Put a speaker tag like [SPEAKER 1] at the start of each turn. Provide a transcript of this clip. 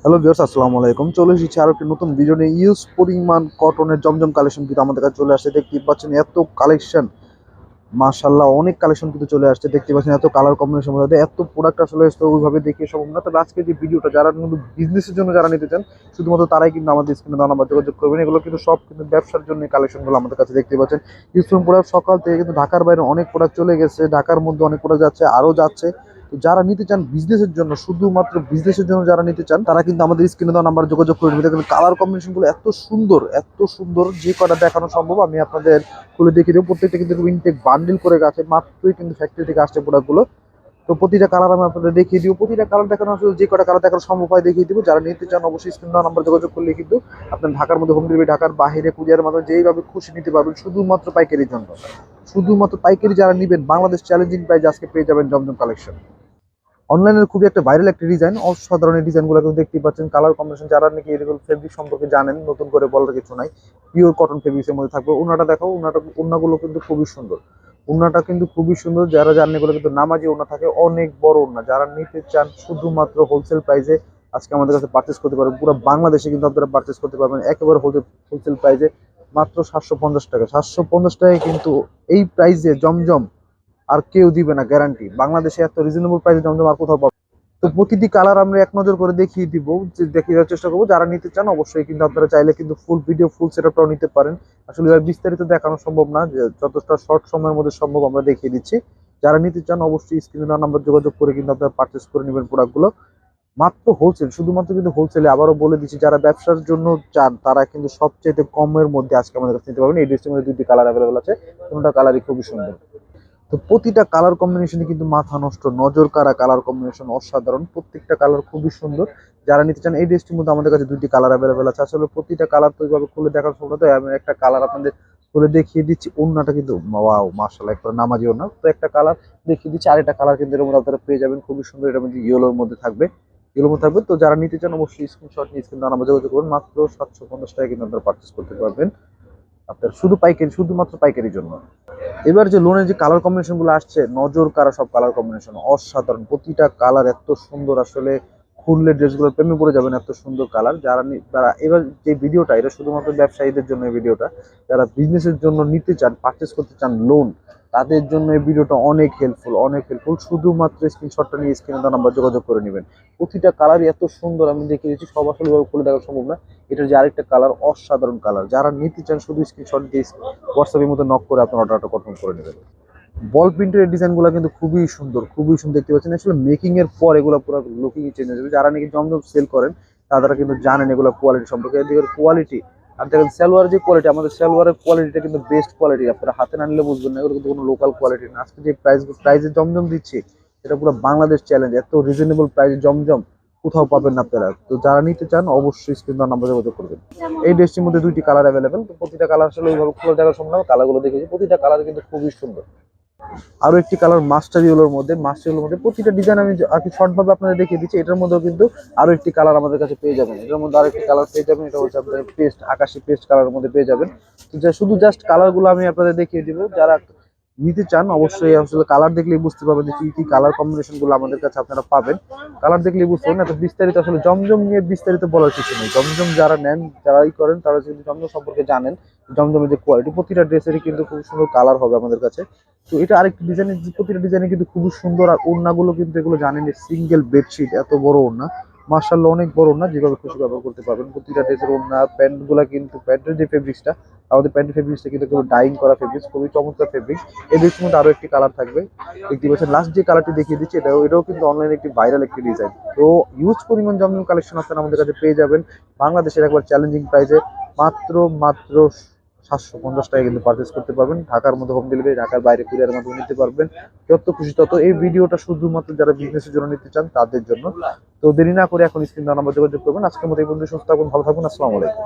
[SPEAKER 1] Hello viewers, আসসালামু আলাইকুম। চলে এসেছি আরো একটি নতুন ভিডিও নিয়ে। ইউজ পরিমাণ কটনের জমজম কালেকশন কিন্তু আমাদের কাছে চলে আসছে। দেখতে পাচ্ছেন এত কালেকশন, মাশাআল্লাহ অনেক কালেকশন কিন্তু চলে আসছে। দেখতে পাচ্ছেন এত কালার কম্বিনেশন মধ্যে এত প্রোডাক্ট আসলে ওইভাবে দেখিয়ে সম্ভব না। তবে আজকে যে ভিডিওটা যারা কিন্তু বিজনেসের জন্য যারা নিতে চান শুধুমাত্র তারাই কিন্তু আমাদের স্ক্রিনে দেওয়া নাম্বার যোগাযোগ করবেন। এগুলো কিন্তু সব কিন্তু ব্যবসার জন্য কালেকশনগুলো আমাদের কাছে দেখতে পাচ্ছেন। ইউজ প্রোডাক্ট সকাল থেকে কিন্তু ঢাকার বাইরে অনেক প্রোডাক্ট চলে গেছে, ঢাকার মধ্যে অনেক প্রোডাক্ট যাচ্ছে, আরও যাচ্ছে। তো যারা নিতে চান বিজনেসের জন্য, শুধুমাত্র বিজনেসের জন্য যারা নিতে চান তারা কিন্তু আমাদের স্ক্রিনে দেওয়া নাম্বার যোগাযোগ করে নেবেন। দেখুন কালার কম্বিনেশনগুলো এত সুন্দর, এত সুন্দর, যে কটা দেখানো সম্ভব আমি আপনাদের খুলে দেখিয়ে দেবো। প্রত্যেকটা কিন্তু ইনটেক বান্ডিল করে গেছে, মাত্রই কিন্তু ফ্যাক্টরি থেকে আসছে প্রোডাক্টগুলো। তো প্রতিটা কালার আমি আপনাদের দেখিয়ে দিব। প্রতিটা কালার দেখানো আসলে যে কটা কালার দেখানো সম্ভব হয় দেখিয়ে দিব। যারা নিতে চান অবশ্যই স্ক্রিন দেওয়া নাম্বার যোগাযোগ করলে কিন্তু আপনার ঢাকার মধ্যে হোম ডেলিভারি, ঢাকার বাইরে কুরিয়ারের মাধ্যমে যেইভাবে খুশি নিতে পারবেন, শুধুমাত্র পাইকারির জন্য। শুধুমাত্র পাইকারি যারা নেবেন বাংলাদেশ চ্যালেঞ্জিং প্রাইস আজকে পেয়ে যাবেন জমজম কালেকশন। অনলাইনের খুবই একটা ভাইরাল একটা ডিজাইন, অসাধারণ ডিজাইনগুলো কিন্তু দেখতেই পাচ্ছেন। কালার কম্বিনেশন যারা নাকি এরকম ফেব্রিক সম্পর্কে জানেন, নতুন করে বলার কিছু নাই। পিওর কটন ফেব্রিক্সের মধ্যে থাকবে। ওনাটা দেখো, ওনাগুলো কিন্তু খুবই সুন্দর। ওনাটা কিন্তু খুবই সুন্দর। যারা জানেন এগুলো কিন্তু নামাজি ওনা থাকে, অনেক বড় ওনা। যারা নিতে চান শুধুমাত্র হোলসেল প্রাইসে আজকে আমাদের কাছে পারচেস করতে পারবেন। পুরো বাংলাদেশে কিন্তু আপনারা পারচেস করতে পারবেন একেবারে হোলসেল প্রাইসে, মাত্র 750 টাকা। 750 টাকায় কিন্তু এই প্রাইসে জমজম আর কেউ দিবে না, গ্যারান্টি। বাংলাদেশে এত রিজনেবল প্রাইসে জমজম আর কোথাও পাবেন। তো প্রতিটি কালার আমরা এক নজর করে দেখিয়ে দিব, যে দেখিয়ে দেওয়ার চেষ্টা করবো। যারা নিতে চান অবশ্যই কিন্তু আপনারা চাইলে কিন্তু ফুল ভিডিও, ফুল সেটআপটাও নিতে পারেন। আসলে বিস্তারিত দেখানো সম্ভব না, যে যতটা শর্ট সময়ের মধ্যে সম্ভব আমরা দেখিয়ে দিচ্ছি। যারা নিতে চান অবশ্যই স্ক্রিনে দেওয়া নাম্বার যোগাযোগ করে কিন্তু আপনারা পারচেস করে নেবেন প্রোডাক্টগুলো। মাত্র হোলসেল, শুধুমাত্র কিন্তু হোলসেলে। আবারও বলে দিচ্ছি, যারা ব্যবসার জন্য চান তারা কিন্তু সবচেয়ে কমের মধ্যে আজকে আমাদের কাছে নিতে পারবেন। এই ড্রেসটির মধ্যে দুইটি কালার অ্যাভেলেবল আছে, কোনটা কালারই খুবই সুন্দর। তো প্রতিটা কালার কম্বিনেশনে কিন্তু মাথা নষ্ট, নজর কাড়া কালার কম্বিনেশন, অসাধারণ। প্রত্যেকটা কালার খুবই সুন্দর। যারা নিতে চান এই ড্রেসটির মধ্যে আমাদের কাছে দুইটি কালার অ্যাভেলেবেল আছে। আসলে প্রতিটা কালার তো এইভাবে খুলে দেখার সময় তো আমি একটা কালার আপনাদের খুলে দেখিয়ে দিচ্ছি। ওন্নাটা কিন্তু ওয়াও মাশাআল্লাহ, একবার নামাজি ওন্না। তো একটা কালার দেখিয়ে দিচ্ছি, আরেকটা কালার কিন্তু এর মধ্যে আপনারা পেয়ে যাবেন খুবই সুন্দর। এটার মধ্যে ইয়েলোর মধ্যে থাকবে, ইয়েলোর মধ্যে থাকবে। তো যারা নিতে চান অবশ্যই স্ক্রিনশট নিয়ে স্ক্রিন নাম্বার যোগাযোগ করুন। মাত্র 750 টাকায় কিন্তু আপনারা পারচেস করতে পারবেন আপনার শুধু পাইকারি, শুধুমাত্র পাইকারির জন্য। এবার যে লোনের যে কালার কম্বিনেশন গুলো আসছে, নজর কারা সব কালার কম্বিনেশন, অসাধারণ। প্রতিটা কালার এত সুন্দর, আসলে খুললে ড্রেসগুলোর প্রেমে পড়ে যাবেন, এত সুন্দর কালার। যারা এবার যে ভিডিওটা, এটা শুধুমাত্র ব্যবসায়ীদের জন্য এই ভিডিওটা। যারা বিজনেসের জন্য নিতে চান, পারচেস করতে চান লোন, তাদের জন্য এই ভিডিওটা অনেক হেল্পফুল, অনেক হেল্পফুল। শুধুমাত্র স্ক্রিনশটটা নিয়ে স্ক্রিনে দেওয়া নাম্বার যোগাযোগ করে নেবেন। প্রতিটা কালারই এত সুন্দর, আমি দেখিয়ে দিচ্ছি, সব আসলে খুলে দেখা সম্ভব না। এটার যে আরেকটা কালার, অসাধারণ কালার। যারা নিতে চান শুধু স্ক্রিনশট দিয়ে হোয়াটসঅ্যাপের মধ্যে নক করে আপনার অর্ডারটা কনফার্ম করে নেবেন। বল প্রিন্টের ডিজাইনগুলো কিন্তু খুবই সুন্দর, খুবই সুন্দর। দেখতে পাচ্ছেন আসলে মেকিং এর পর এগুলো পুরো লুকিং চেঞ্জ হয়ে যাবে। যারা নাকি জমজম সেল করেন তারা কিন্তু জানেন এগুলো কোয়ালিটি সম্পর্কে। এদিকে কোয়ালিটি আর দেখেন সালোয়ার যে কোয়ালিটি, আমাদের সালোয়ারের কোয়ালিটিটা কিন্তু বেস্ট কোয়ালিটি। আপনারা হাতে না নিলে বুঝবেন না, এগুলো কিন্তু কোনো লোকাল কোয়ালিটি না। আজকে যে প্রাইসে জমজম দিচ্ছি, এটা পুরো বাংলাদেশ চ্যালেঞ্জ। এত রিজনেবল প্রাইসে জমজম কোথাও পাবেন না আপনারা। তো যারা নিতে চান অবশ্যই স্ক্রিন নাম্বার যোগাযোগ করবেন। এই ড্রেসটির মধ্যে দুইটি কালার অ্যাভেলেবেল। তো প্রতিটা কালার আসলে ওইভাবে খুলে দেখার সম্ভব না, কালারগুলো দেখেছি। প্রতিটা কালার কিন্তু খুবই সুন্দর। আরো একটি কালার মাস্টার ইয়েলোর মধ্যে, প্রতিটা ডিজাইন আমি আর কি শর্ট ভাবে আপনাদের দেখিয়ে দিচ্ছি। এটার মধ্যেও কিন্তু আরো একটি কালার আমাদের কাছে পেয়ে যাবেন। এটার মধ্যে আরো একটি কালার পেয়ে যাবেন, এটা হচ্ছে আপনাদের পেস্ট, আকাশি পেস্ট কালারের মধ্যে পেয়ে যাবেন। তো শুধু জাস্ট কালার গুলো আমি আপনাদের দেখিয়ে দিব। যারা নিতে চান অবশ্যই আসলে কালার দেখলেই বুঝতে পারবেন যে কি কি কালার কম্বিনেশন গুলো আমাদের কাছে আপনারা পাবেন। কালার দেখলেই বুঝতে পারবেন। এত বিস্তারিত আসলে জমজম নিয়ে বিস্তারিত বলার কিছু নেই। জমজম যারা নেন, যারাই করেন, তারা কিন্তু জমজম সম্পর্কে জানেন। জমজমের যে কোয়ালিটি, প্রতিটা ড্রেসেরই কিন্তু খুব সুন্দর কালার হবে আমাদের কাছে। তো এটা আরেকটি ডিজাইনের, প্রতিটা ডিজাইনে কিন্তু খুবই সুন্দর। আর ওড়নাগুলো কিন্তু এগুলো জানেন সিঙ্গেল বেডশিট, এত বড় ওড়না, মার্শাল্লাহ অনেক বড় ওড়না, যেভাবে খুশি ব্যবহার করতে পারবেন। প্রতিটা ড্রেসের ওড়না, প্যান্ট গুলা কিন্তু, প্যান্টের যে ফেব্রিক্সটা, আমাদের প্যান্টের ফেব্রিক্সটা কিন্তু ডাইং করা ফেব্রিক্স, খুবই চমৎকার ফেব্রিক্স। এই ড্রেসের মধ্যে আরো একটি কালার থাকবে, দেখতে পাচ্ছেন। লাস্ট যে কালারটি দেখিয়ে দিচ্ছি, এটাও কিন্তু অনলাইনে একটি ভাইরাল একটি ডিজাইন। তো ইউজ পরিমাণ জমজম কালেকশন আপনারা আমাদের কাছে পেয়ে যাবেন বাংলাদেশের একবার চ্যালেঞ্জিং প্রাইসে। মাত্র মাত্র 750 টাকায় কিন্তু পারচেস করতে পারবেন। ঢাকার মধ্যে হোম ডেলিভারি, ঢাকার বাইরে কুরিয়ারের মাধ্যমে নিতে পারবেন। যত খুশি তত। এই ভিডিওটা শুধুমাত্র যারা বিজনেসের জন্য নিতে চান তাদের জন্য। তো দেরি না করে এখন স্ক্রিন নাম্বার যোগাযোগ করবেন। আজকের মতো এই বন্ধু, সুস্থ থাকুন, ভালো থাকুন, আসসালামু আলাইকুম।